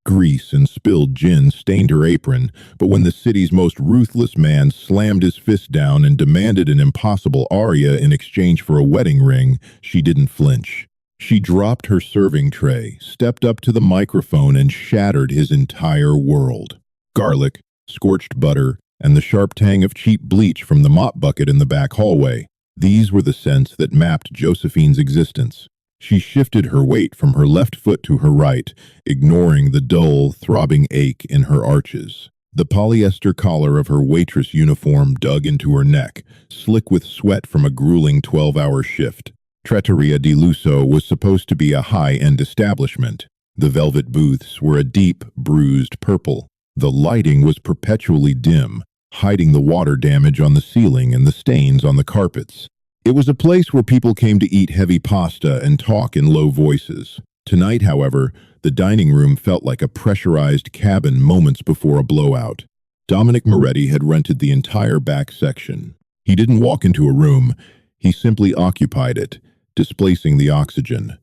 Grease and spilled gin stained her apron, but when the city's most ruthless man slammed his fist down and demanded an impossible Aria in exchange for a wedding ring, she didn't flinch. She dropped her serving tray, stepped up to the microphone, and shattered his entire world. Garlic, scorched butter, and the sharp tang of cheap bleach from the mop bucket in the back hallway. These were the scents that mapped Josephine's existence. She shifted her weight from her left foot to her right, ignoring the dull, throbbing ache in her arches. The polyester collar of her waitress uniform dug into her neck, slick with sweat from a grueling 12-hour shift. Trattoria di Lusso was supposed to be a high-end establishment. The velvet booths were a deep, bruised purple. The lighting was perpetually dim, hiding the water damage on the ceiling and the stains on the carpets. It was a place where people came to eat heavy pasta and talk in low voices. Tonight, however, the dining room felt like a pressurized cabin moments before a blowout. Dominic Moretti had rented the entire back section. He didn't walk into a room, he simply occupied it, displacing the oxygen.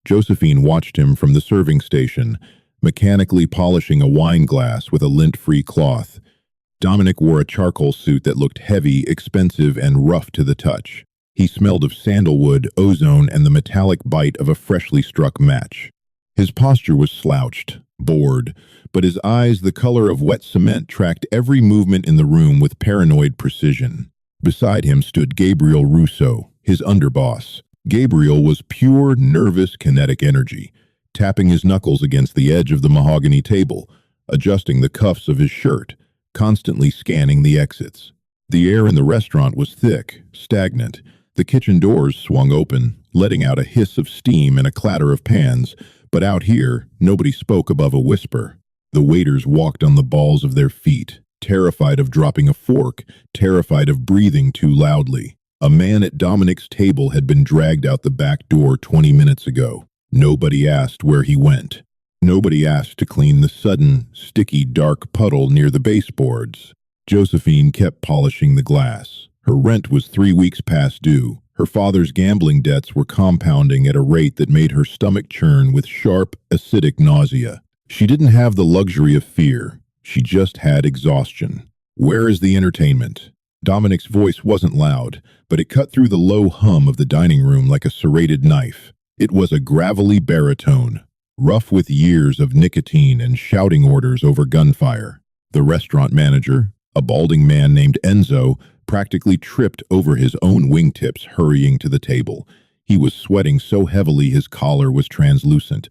Josephine watched him from the serving station, mechanically polishing a wine glass with a lint-free cloth. Dominic wore a charcoal suit that looked heavy, expensive, and rough to the touch. He smelled of sandalwood, ozone, and the metallic bite of a freshly struck match. His posture was slouched, bored, but his eyes, the color of wet cement, tracked every movement in the room with paranoid precision. Beside him stood Gabriel Russo, his underboss. Gabriel was pure, nervous, kinetic energy, tapping his knuckles against the edge of the mahogany table, adjusting the cuffs of his shirt, constantly scanning the exits. The air in the restaurant was thick, stagnant. The kitchen doors swung open, letting out a hiss of steam and a clatter of pans, but out here, nobody spoke above a whisper. The waiters walked on the balls of their feet, terrified of dropping a fork, terrified of breathing too loudly. A man at Dominic's table had been dragged out the back door 20 minutes ago. Nobody asked where he went. Nobody asked to clean the sudden, sticky, dark puddle near the baseboards. Josephine kept polishing the glass. Her rent was 3 weeks past due. Her father's gambling debts were compounding at a rate that made her stomach churn with sharp, acidic nausea. She didn't have the luxury of fear. She just had exhaustion. "Where is the entertainment?" Dominic's voice wasn't loud, but it cut through the low hum of the dining room like a serrated knife. It was a gravelly baritone, rough with years of nicotine and shouting orders over gunfire. The restaurant manager, a balding man named Enzo, practically tripped over his own wingtips hurrying to the table. He was sweating so heavily his collar was translucent.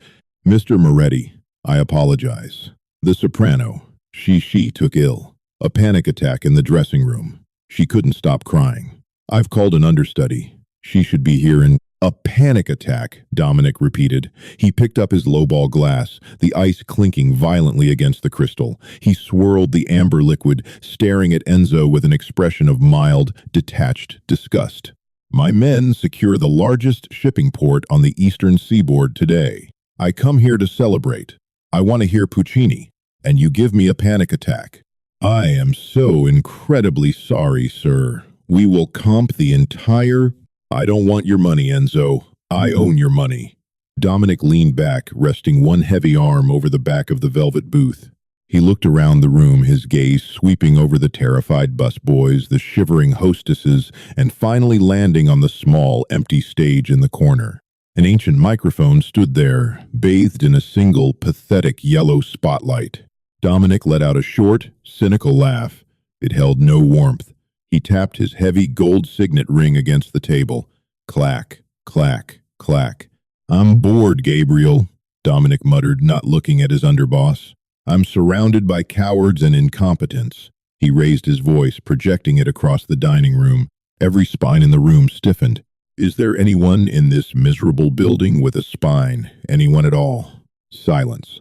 "Mr. Moretti, I apologize." The soprano, she took ill. A panic attack in the dressing room. She couldn't stop crying. "I've called an understudy. She should be here in—" "A panic attack," Dominic repeated. He picked up his lowball glass, the ice clinking violently against the crystal. He swirled the amber liquid, staring at Enzo with an expression of mild, detached disgust. "My men secure the largest shipping port on the eastern seaboard today. I come here to celebrate. I want to hear Puccini, and you give me a panic attack. I am so incredibly sorry, sir. We will comp the entire—" "I don't want your money, Enzo. I own your money." Dominic leaned back, resting one heavy arm over the back of the velvet booth. He looked around the room, his gaze sweeping over the terrified busboys, the shivering hostesses, and finally landing on the small, empty stage in the corner. An ancient microphone stood there, bathed in a single, pathetic yellow spotlight. Dominic let out a short, cynical laugh. It held no warmth. He tapped his heavy gold signet ring against the table. Clack, clack, clack. "I'm bored, Gabriel," Dominic muttered, not looking at his underboss. "I'm surrounded by cowards and incompetence." He raised his voice, projecting it across the dining room. Every spine in the room stiffened. "Is there anyone in this miserable building with a spine? Anyone at all?" Silence.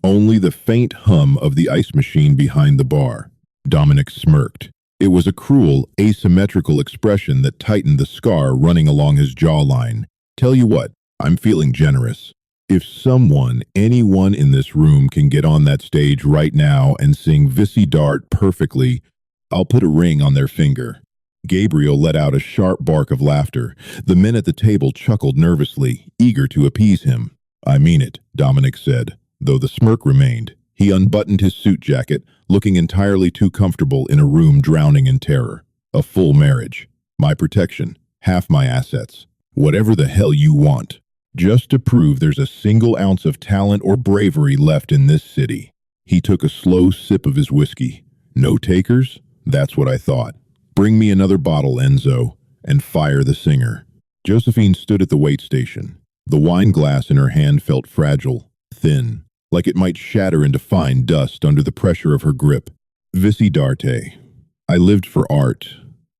Only the faint hum of the ice machine behind the bar. Dominic smirked. It was a cruel, asymmetrical expression that tightened the scar running along his jawline. "Tell you what, I'm feeling generous. If someone, anyone in this room can get on that stage right now and sing Visi Dart perfectly, I'll put a ring on their finger." Gabriel let out a sharp bark of laughter. The men at the table chuckled nervously, eager to appease him. "I mean it," Dominic said. though the smirk remained. He unbuttoned his suit jacket, looking entirely too comfortable in a room drowning in terror. A full marriage. My protection. Half my assets. Whatever the hell you want. Just to prove there's a single ounce of talent or bravery left in this city. He took a slow sip of his whiskey. No takers? That's what I thought. Bring me another bottle, Enzo, and fire the singer. Josephine stood at the wait station. The wine glass in her hand felt fragile, thin, like it might shatter into fine dust under the pressure of her grip. Vici d'arte. I lived for art.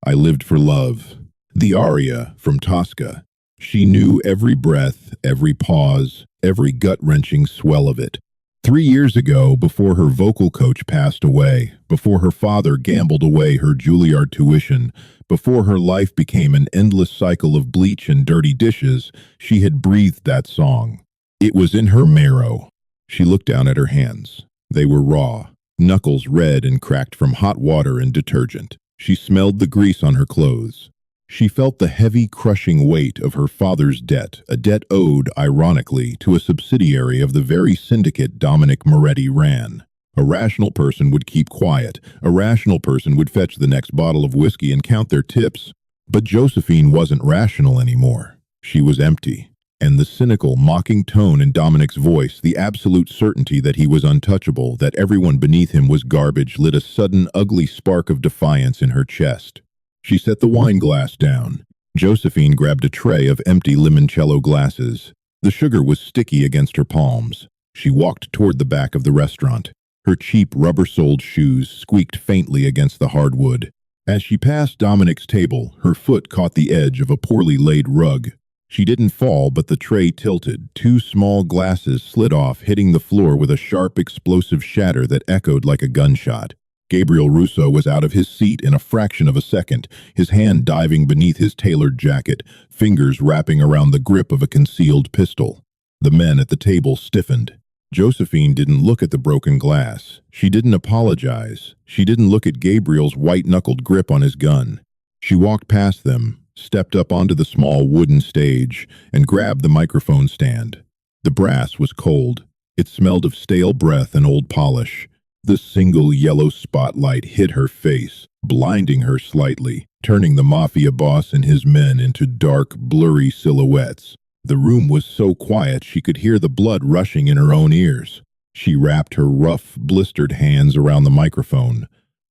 I lived for love. The Aria from Tosca. She knew every breath, every pause, every gut-wrenching swell of it. 3 years ago, before her vocal coach passed away, before her father gambled away her Juilliard tuition, before her life became an endless cycle of bleach and dirty dishes, she had breathed that song. It was in her marrow. She looked down at her hands. They were raw, knuckles red and cracked from hot water and detergent. She smelled the grease on her clothes. She felt the heavy, crushing weight of her father's debt, a debt owed, ironically, to a subsidiary of the very syndicate Dominic Moretti ran. A rational person would keep quiet. A rational person would fetch the next bottle of whiskey and count their tips. But Josephine wasn't rational anymore. She was empty. And the cynical, mocking tone in Dominic's voice, the absolute certainty that he was untouchable, that everyone beneath him was garbage, lit a sudden, ugly spark of defiance in her chest. She set the wine glass down. Josephine grabbed a tray of empty limoncello glasses. The sugar was sticky against her palms. She walked toward the back of the restaurant. Her cheap, rubber-soled shoes squeaked faintly against the hardwood. As she passed Dominic's table, her foot caught the edge of a poorly laid rug. She didn't fall, but the tray tilted. 2 small glasses slid off, hitting the floor with a sharp, explosive shatter that echoed like a gunshot. Gabriel Russo was out of his seat in a fraction of a second, his hand diving beneath his tailored jacket, fingers wrapping around the grip of a concealed pistol. The men at the table stiffened. Josephine didn't look at the broken glass. She didn't apologize. She didn't look at Gabriel's white-knuckled grip on his gun. She walked past them, stepped up onto the small wooden stage, and grabbed the microphone stand. The brass was cold. It smelled of stale breath and old polish. The single yellow spotlight hit her face, blinding her slightly, turning the Mafia Boss and his men into dark, blurry silhouettes. The room was so quiet she could hear the blood rushing in her own ears. She wrapped her rough, blistered hands around the microphone.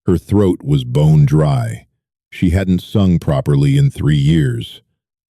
Her throat was bone dry. She hadn't sung properly in 3 years.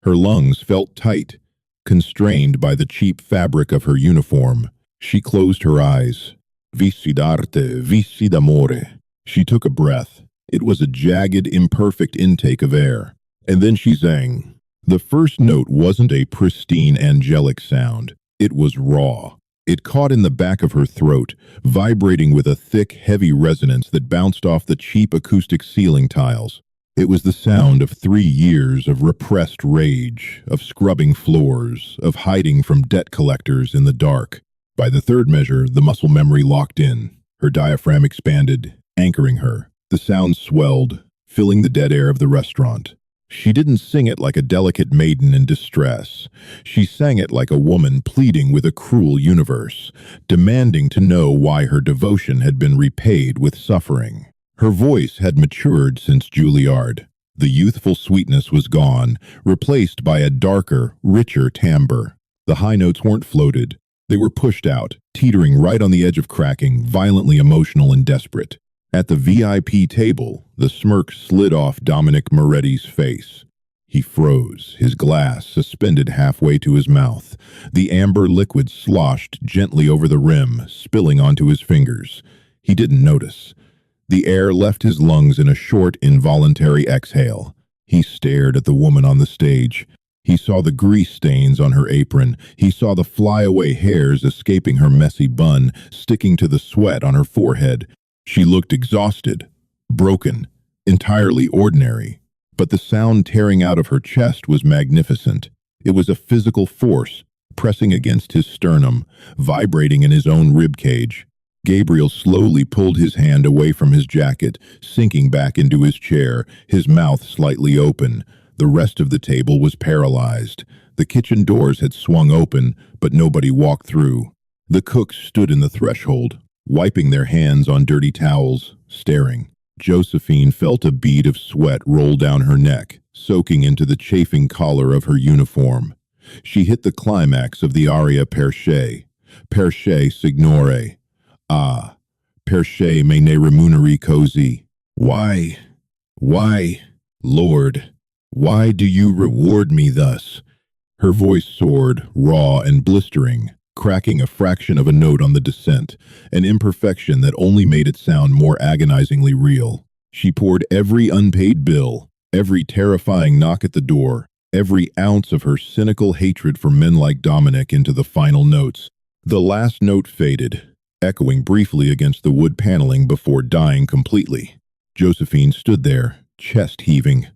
Her lungs felt tight, constrained by the cheap fabric of her uniform. She closed her eyes. Vici d'arte, vici d'amore. She took a breath. It was a jagged, imperfect intake of air. And then she sang. The first note wasn't a pristine, angelic sound. It was raw. It caught in the back of her throat, vibrating with a thick, heavy resonance that bounced off the cheap acoustic ceiling tiles. It was the sound of 3 years of repressed rage, of scrubbing floors, of hiding from debt collectors in the dark. By the third measure, the muscle memory locked in. Her diaphragm expanded, anchoring her. The sound swelled, filling the dead air of the restaurant. She didn't sing it like a delicate maiden in distress. She sang it like a woman pleading with a cruel universe, demanding to know why her devotion had been repaid with suffering. Her voice had matured since Juilliard. The youthful sweetness was gone, replaced by a darker, richer timbre. The high notes weren't floated. They were pushed out, teetering right on the edge of cracking, violently emotional and desperate. At the VIP table, the smirk slid off Dominic Moretti's face. He froze, his glass suspended halfway to his mouth. The amber liquid sloshed gently over the rim, spilling onto his fingers. He didn't notice. The air left his lungs in a short, involuntary exhale. He stared at the woman on the stage. He saw the grease stains on her apron. He saw the flyaway hairs escaping her messy bun, sticking to the sweat on her forehead. She looked exhausted, broken, entirely ordinary. But the sound tearing out of her chest was magnificent. It was a physical force, pressing against his sternum, vibrating in his own ribcage. Gabriel slowly pulled his hand away from his jacket, sinking back into his chair, his mouth slightly open. The rest of the table was paralyzed. The kitchen doors had swung open, but nobody walked through. The cooks stood in the threshold, wiping their hands on dirty towels, staring. Josephine felt a bead of sweat roll down her neck, soaking into the chafing collar of her uniform. She hit the climax of the aria per se. Per se signore. Ah, per se me ne remuneri così. Why, Lord, why do you reward me thus? Her voice soared, raw and blistering, cracking a fraction of a note on the descent, an imperfection that only made it sound more agonizingly real. She poured every unpaid bill, every terrifying knock at the door, every ounce of her cynical hatred for men like Dominic into the final notes. The last note faded, echoing briefly against the wood paneling before dying completely. Josephine stood there, chest heaving.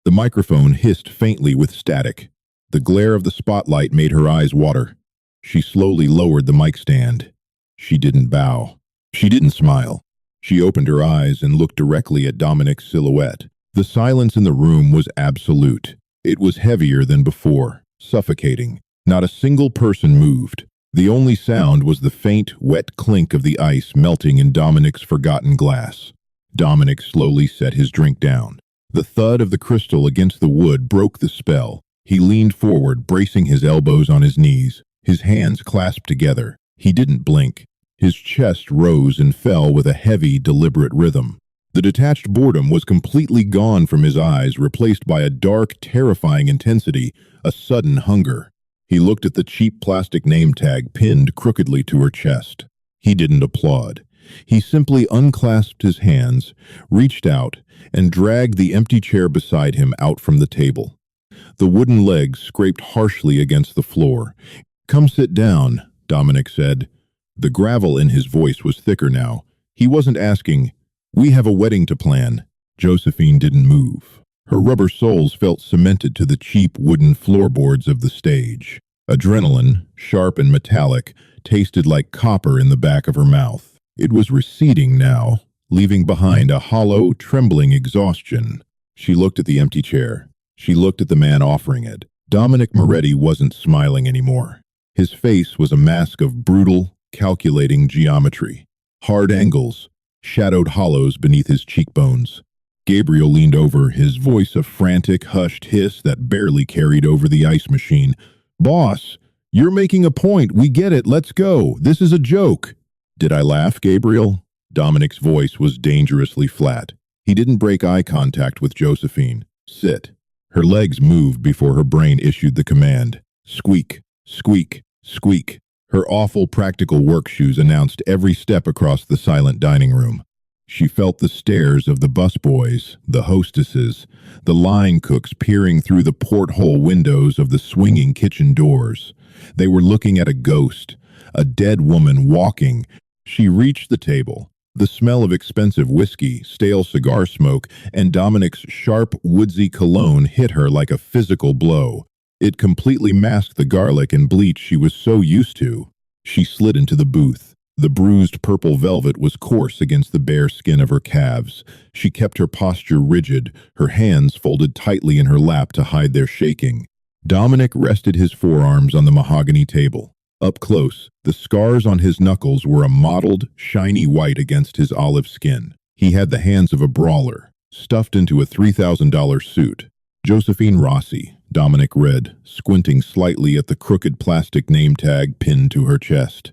The microphone hissed faintly with static. The glare of the spotlight made her eyes water. She slowly lowered the mic stand. She didn't bow. She didn't smile. She opened her eyes and looked directly at Dominic's silhouette. The silence in the room was absolute. It was heavier than before, suffocating. Not a single person moved. The only sound was the faint, wet clink of the ice melting in Dominic's forgotten glass. Dominic slowly set his drink down. The thud of the crystal against the wood broke the spell. He leaned forward, bracing his elbows on his knees, his hands clasped together. He didn't blink. His chest rose and fell with a heavy, deliberate rhythm. The detached boredom was completely gone from his eyes, replaced by a dark, terrifying intensity, a sudden hunger. He looked at the cheap plastic name tag pinned crookedly to her chest. He didn't applaud. He simply unclasped his hands, reached out, and dragged the empty chair beside him out from the table. The wooden legs scraped harshly against the floor. "Come sit down," Dominic said. The gravel in his voice was thicker now. He wasn't asking, "We have a wedding to plan." Josephine didn't move. Her rubber soles felt cemented to the cheap wooden floorboards of the stage. Adrenaline, sharp and metallic, tasted like copper in the back of her mouth. It was receding now, leaving behind a hollow, trembling exhaustion. She looked at the empty chair. She looked at the man offering it. Dominic Moretti wasn't smiling anymore. His face was a mask of brutal, calculating geometry. Hard angles, shadowed hollows beneath his cheekbones. Gabriel leaned over, his voice a frantic, hushed hiss that barely carried over the ice machine. "Boss, you're making a point. We get it. Let's go. This is a joke." "Did I laugh, Gabriel?" Dominic's voice was dangerously flat. He didn't break eye contact with Josephine. "Sit." Her legs moved before her brain issued the command. Squeak, squeak, squeak. Her awful practical work shoes announced every step across the silent dining room. She felt the stares of the busboys, the hostesses, the line cooks peering through the porthole windows of the swinging kitchen doors. They were looking at a ghost, a dead woman walking. She reached the table. The smell of expensive whiskey, stale cigar smoke, and Dominic's sharp, woodsy cologne hit her like a physical blow. It completely masked the garlic and bleach she was so used to. She slid into the booth. The bruised purple velvet was coarse against the bare skin of her calves. She kept her posture rigid, her hands folded tightly in her lap to hide their shaking. Dominic rested his forearms on the mahogany table. Up close, the scars on his knuckles were a mottled, shiny white against his olive skin. He had the hands of a brawler, stuffed into a $3,000 suit. Josephine Rossi, Dominic read, squinting slightly at the crooked plastic name tag pinned to her chest.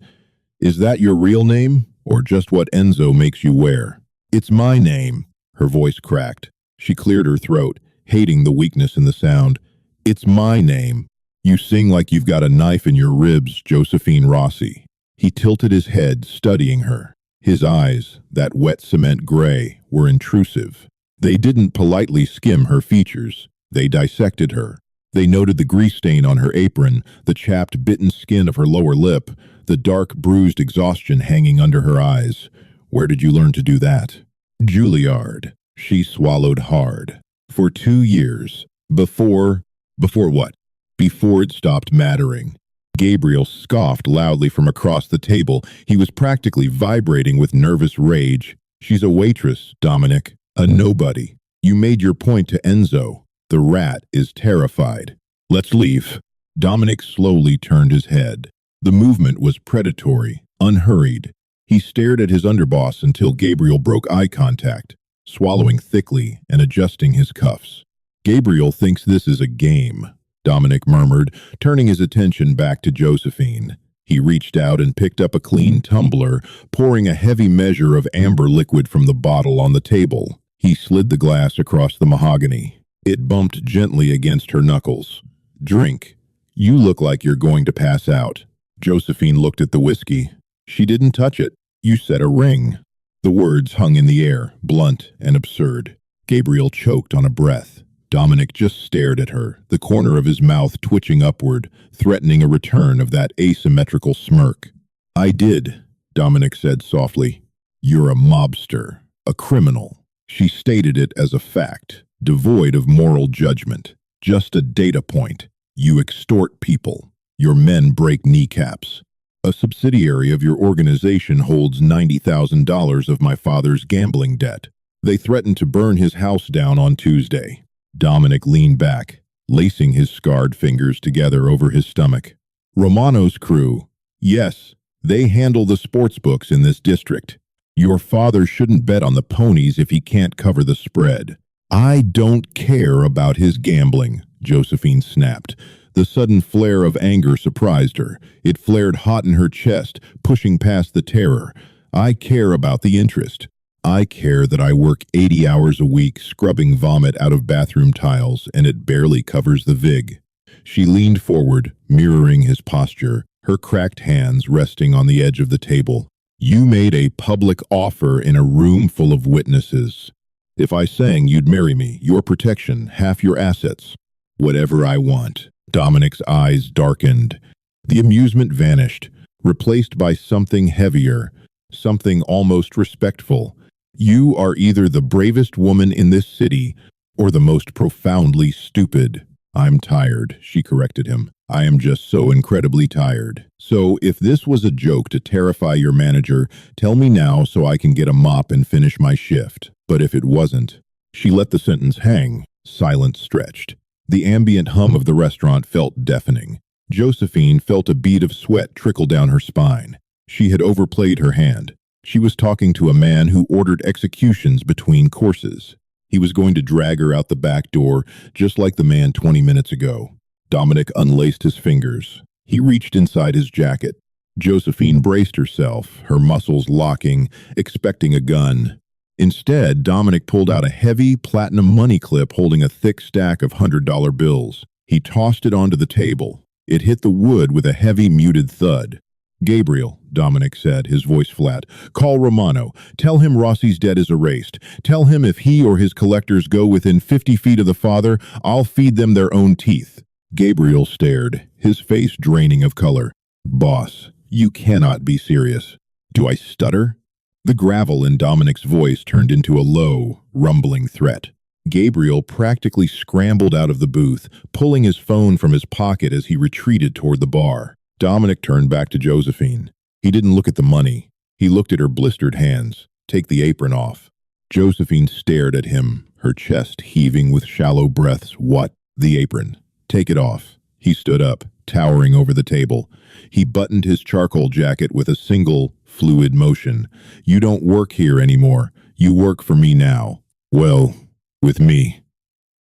"Is that your real name, or just what Enzo makes you wear?" "It's my name." Her voice cracked. She cleared her throat, hating the weakness in the sound. "It's my name. You sing like you've got a knife in your ribs, Josephine Rossi." He tilted his head, studying her. His eyes, that wet cement gray, were intrusive. They didn't politely skim her features. They dissected her. They noted the grease stain on her apron, the chapped, bitten skin of her lower lip, the dark, bruised exhaustion hanging under her eyes. "Where did you learn to do that?" "Juilliard." She swallowed hard. "For 2 years. Before what?" "Before it stopped mattering." Gabriel scoffed loudly from across the table. He was practically vibrating with nervous rage. "She's a waitress, Dominic. A nobody. You made your point to Enzo. The rat is terrified. Let's leave." Dominic slowly turned his head. The movement was predatory, unhurried. He stared at his underboss until Gabriel broke eye contact, swallowing thickly and adjusting his cuffs. Gabriel thinks this is a game, Dominic murmured, turning his attention back to Josephine. He reached out and picked up a clean tumbler, pouring a heavy measure of amber liquid from the bottle on the table. He slid the glass across the mahogany. It bumped gently against her knuckles. "Drink. You look like you're going to pass out." Josephine looked at the whiskey. "She didn't touch it. You said a ring." The words hung in the air, blunt and absurd. Gabriel choked on a breath. Dominic just stared at her, the corner of his mouth twitching upward, threatening a return of that asymmetrical smirk. "I did," Dominic said softly. "You're a mobster, a criminal." She stated it as a fact, devoid of moral judgment. Just a data point. You extort people. Your men break kneecaps. A subsidiary of your organization holds $90,000 of my father's gambling debt. They threatened to burn his house down on Tuesday. Dominic leaned back, lacing his scarred fingers together over his stomach. "Romano's crew. Yes, they handle the sports books in this district. Your father shouldn't bet on the ponies if he can't cover the spread." "I don't care about his gambling," Josephine snapped. The sudden flare of anger surprised her. It flared hot in her chest, pushing past the terror. "I care about the interest. I care that I work 80 hours a week scrubbing vomit out of bathroom tiles and it barely covers the vig." She leaned forward, mirroring his posture, her cracked hands resting on the edge of the table. "You made a public offer in a room full of witnesses. If I sang you'd marry me, your protection, half your assets. Whatever I want." Dominic's eyes darkened. The amusement vanished, replaced by something heavier, something almost respectful. "You are either the bravest woman in this city or the most profoundly stupid." "I'm tired," she corrected him. "I am just so incredibly tired. So if this was a joke to terrify your manager, tell me now so I can get a mop and finish my shift. But if it wasn't." She let the sentence hang. Silence stretched. The ambient hum of the restaurant felt deafening. Josephine felt a bead of sweat trickle down her spine. She had overplayed her hand. She was talking to a man who ordered executions between courses. He was going to drag her out the back door, just like the man 20 minutes ago. Dominic unlaced his fingers. He reached inside his jacket. Josephine braced herself, her muscles locking, expecting a gun. Instead, Dominic pulled out a heavy, platinum money clip holding a thick stack of $100 bills. He tossed it onto the table. It hit the wood with a heavy, muted thud. "Gabriel," Dominic said, his voice flat, "call Romano. Tell him Rossi's debt is erased. Tell him if he or his collectors go within 50 feet of the father, I'll feed them their own teeth." Gabriel stared, his face draining of color. "Boss, you cannot be serious." "Do I stutter?" The gravel in Dominic's voice turned into a low, rumbling threat. Gabriel practically scrambled out of the booth, pulling his phone from his pocket as he retreated toward the bar. Dominic turned back to Josephine. He didn't look at the money. He looked at her blistered hands. "Take the apron off." Josephine stared at him, her chest heaving with shallow breaths. "What?" "The apron. Take it off." He stood up, towering over the table. He buttoned his charcoal jacket with a single, fluid motion. "You don't work here anymore. You work for me now. Well, with me.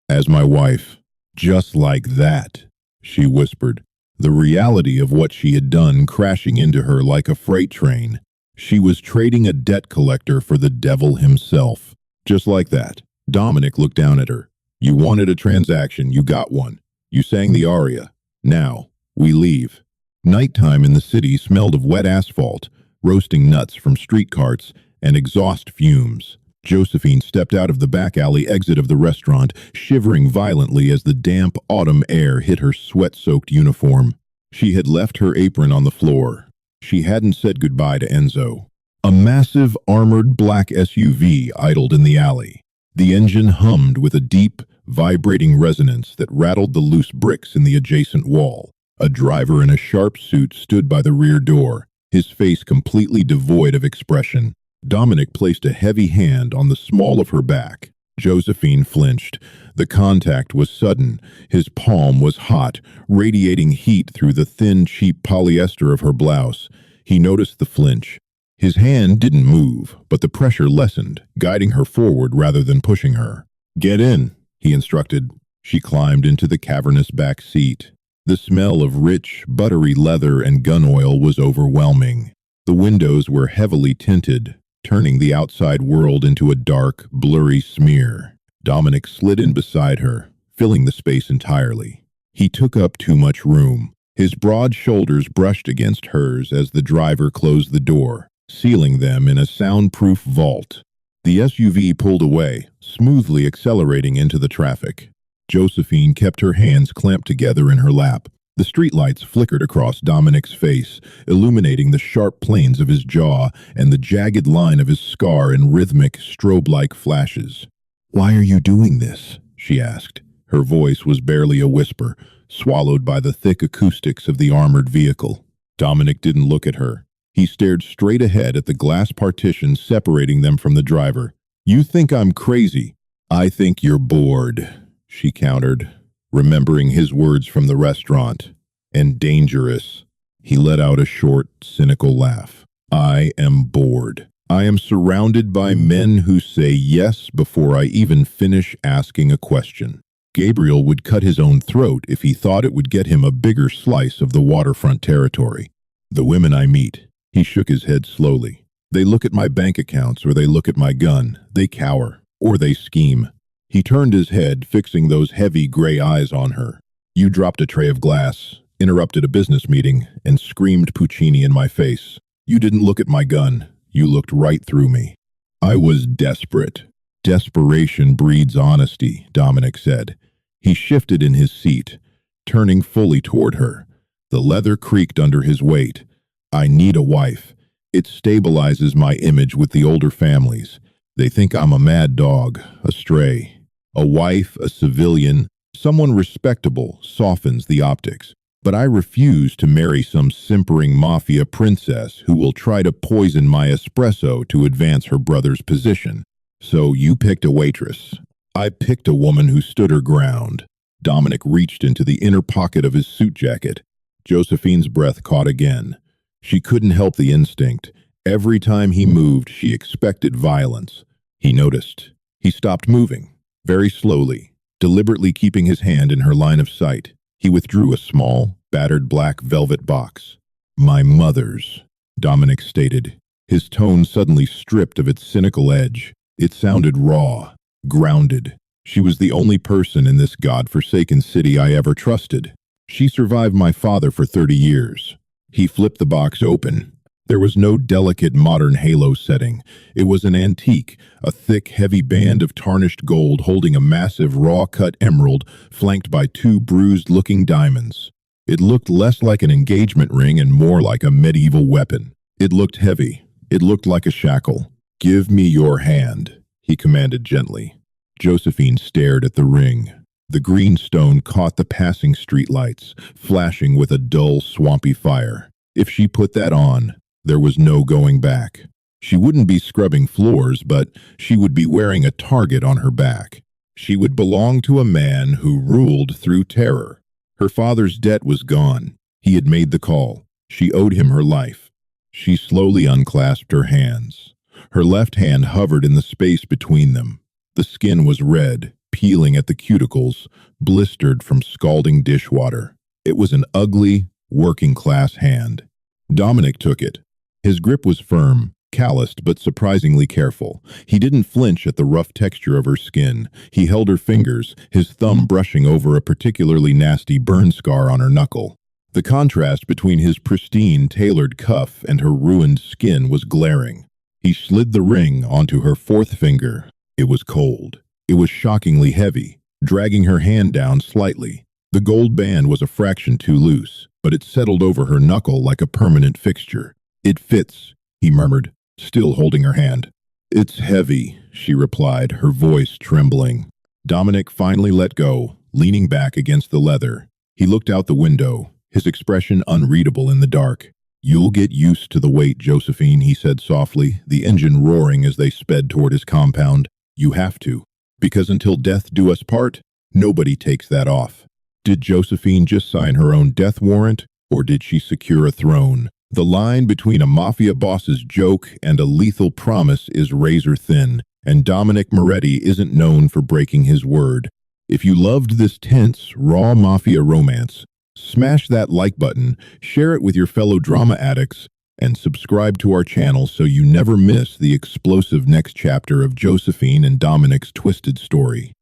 As my wife." "Just like that," she whispered, the reality of what she had done crashing into her like a freight train. She was trading a debt collector for the devil himself. Just like that. Dominic looked down at her. "You wanted a transaction, you got one. You sang the aria. Now, we leave." Nighttime in the city smelled of wet asphalt, roasting nuts from street carts, and exhaust fumes. Josephine stepped out of the back alley exit of the restaurant, shivering violently as the damp autumn air hit her sweat-soaked uniform. She had left her apron on the floor. She hadn't said goodbye to Enzo. A massive, armored black SUV idled in the alley. The engine hummed with a deep, vibrating resonance that rattled the loose bricks in the adjacent wall. A driver in a sharp suit stood by the rear door, his face completely devoid of expression. Dominic placed a heavy hand on the small of her back. Josephine flinched. The contact was sudden. His palm was hot, radiating heat through the thin, cheap polyester of her blouse. He noticed the flinch. His hand didn't move, but the pressure lessened, guiding her forward rather than pushing her. "Get in," he instructed. She climbed into the cavernous back seat. The smell of rich, buttery leather and gun oil was overwhelming. The windows were heavily tinted, turning the outside world into a dark, blurry smear. Dominic slid in beside her, filling the space entirely. He took up too much room. His broad shoulders brushed against hers as the driver closed the door, sealing them in a soundproof vault. The SUV pulled away, smoothly accelerating into the traffic. Josephine kept her hands clamped together in her lap. The streetlights flickered across Dominic's face, illuminating the sharp planes of his jaw and the jagged line of his scar in rhythmic, strobe-like flashes. "Why are you doing this?" she asked. Her voice was barely a whisper, swallowed by the thick acoustics of the armored vehicle. Dominic didn't look at her. He stared straight ahead at the glass partition separating them from the driver. "You think I'm crazy. I think you're bored," she countered, remembering his words from the restaurant. "And dangerous." He let out a short, cynical laugh. "I am bored. I am surrounded by men who say yes before I even finish asking a question." Gabriel would cut his own throat if he thought it would get him a bigger slice of the waterfront territory. "The women I meet," he shook his head slowly. "They look at my bank accounts or they look at my gun. They cower or they scheme." He turned his head, fixing those heavy gray eyes on her. "You dropped a tray of glass, interrupted a business meeting, and screamed Puccini in my face. You didn't look at my gun. You looked right through me." "I was desperate." "Desperation breeds honesty," Dominic said. He shifted in his seat, turning fully toward her. The leather creaked under his weight. "I need a wife. It stabilizes my image with the older families. They think I'm a mad dog, a stray. A wife, a civilian, someone respectable softens the optics. But I refuse to marry some simpering mafia princess who will try to poison my espresso to advance her brother's position. So you picked a waitress. I picked a woman who stood her ground." Dominic reached into the inner pocket of his suit jacket. Josephine's breath caught again. She couldn't help the instinct. Every time he moved, she expected violence. He noticed. He stopped moving, very slowly, deliberately keeping his hand in her line of sight. He withdrew a small, battered black velvet box. "My mother's," Dominic stated, his tone suddenly stripped of its cynical edge. It sounded raw, grounded. "She was the only person in this godforsaken city I ever trusted. She survived my father for 30 years. He flipped the box open. There was no delicate modern halo setting. It was an antique, a thick, heavy band of tarnished gold holding a massive raw-cut emerald flanked by two bruised-looking diamonds. It looked less like an engagement ring and more like a medieval weapon. It looked heavy. It looked like a shackle. "Give me your hand," he commanded gently. Josephine stared at the ring. The green stone caught the passing streetlights, flashing with a dull, swampy fire. If she put that on, there was no going back. She wouldn't be scrubbing floors, but she would be wearing a target on her back. She would belong to a man who ruled through terror. Her father's debt was gone. He had made the call. She owed him her life. She slowly unclasped her hands. Her left hand hovered in the space between them. The skin was red, peeling at the cuticles, blistered from scalding dishwater. It was an ugly, working-class hand. Dominic took it. His grip was firm, calloused but surprisingly careful. He didn't flinch at the rough texture of her skin. He held her fingers, his thumb brushing over a particularly nasty burn scar on her knuckle. The contrast between his pristine, tailored cuff and her ruined skin was glaring. He slid the ring onto her fourth finger. It was cold. It was shockingly heavy, dragging her hand down slightly. The gold band was a fraction too loose, but it settled over her knuckle like a permanent fixture. "It fits," he murmured, still holding her hand. "It's heavy," she replied, her voice trembling. Dominic finally let go, leaning back against the leather. He looked out the window, his expression unreadable in the dark. "You'll get used to the weight, Josephine," he said softly, the engine roaring as they sped toward his compound. "You have to. Because until death do us part, nobody takes that off. Did Josephine just sign her own death warrant, or did she secure a throne? The line between a mafia boss's joke and a lethal promise is razor thin, and Dominic Moretti isn't known for breaking his word. If you loved this tense, raw mafia romance, smash that like button, share it with your fellow drama addicts, and subscribe to our channel so you never miss the explosive next chapter of Josephine and Dominic's twisted story.